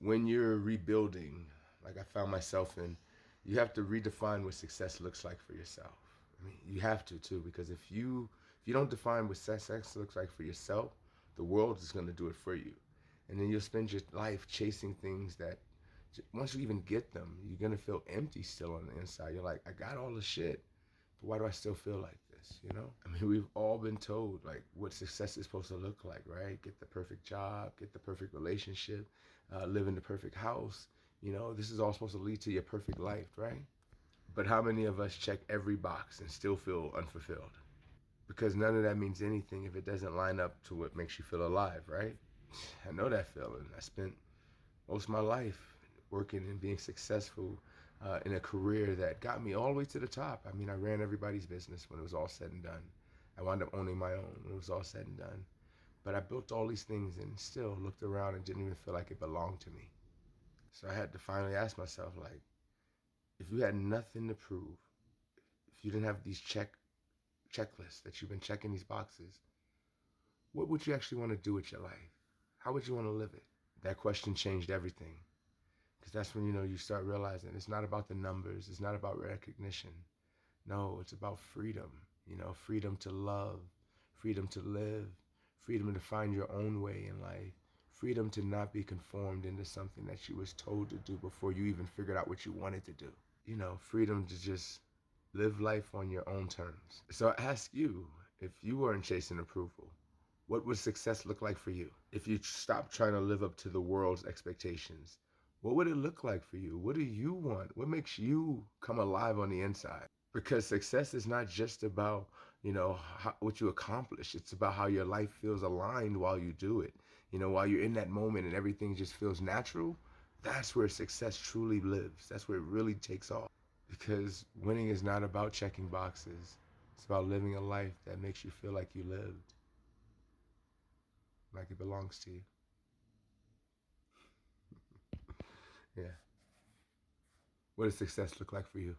when you're rebuilding, like I found myself in, you have to redefine what success looks like for yourself. I mean, you have to too, because if you don't define what success looks like for yourself, the world is going to do it for you, and then you'll spend your life chasing things that once you even get them, you're gonna feel empty still on the inside. You're like, I got all the shit, but why do I still feel like this? You know? I mean, we've all been told like what success is supposed to look like, right? Get the perfect job, get the perfect relationship, live in the perfect house. You know, this is all supposed to lead to your perfect life, right? But how many of us check every box and still feel unfulfilled? Because none of that means anything if it doesn't line up to what makes you feel alive, right? I know that feeling. I spent most of my life working and being successful in a career that got me all the way to the top. I mean, I ran everybody's business when it was all said and done. I wound up owning my own when it was all said and done. But I built all these things and still looked around and didn't even feel like it belonged to me. So I had to finally ask myself, like, if you had nothing to prove, if you didn't have these checklists that you've been checking these boxes, what would you actually want to do with your life? How would you want to live it? That question changed everything. Because that's when, you start realizing it's not about the numbers. It's not about recognition. No, it's about freedom. Freedom to love, freedom to live, freedom to find your own way in life, freedom to not be conformed into something that you was told to do before you even figured out what you wanted to do. Freedom to just live life on your own terms. So I ask you, if you weren't chasing approval, what would success look like for you? If you stopped trying to live up to the world's expectations, what would it look like for you? What do you want? What makes you come alive on the inside? Because success is not just about, what you accomplish. It's about how your life feels aligned while you do it. While you're in that moment and everything just feels natural, that's where success truly lives. That's where it really takes off. Because winning is not about checking boxes. It's about living a life that makes you feel like you lived, like it belongs to you. Yeah. What does success look like for you?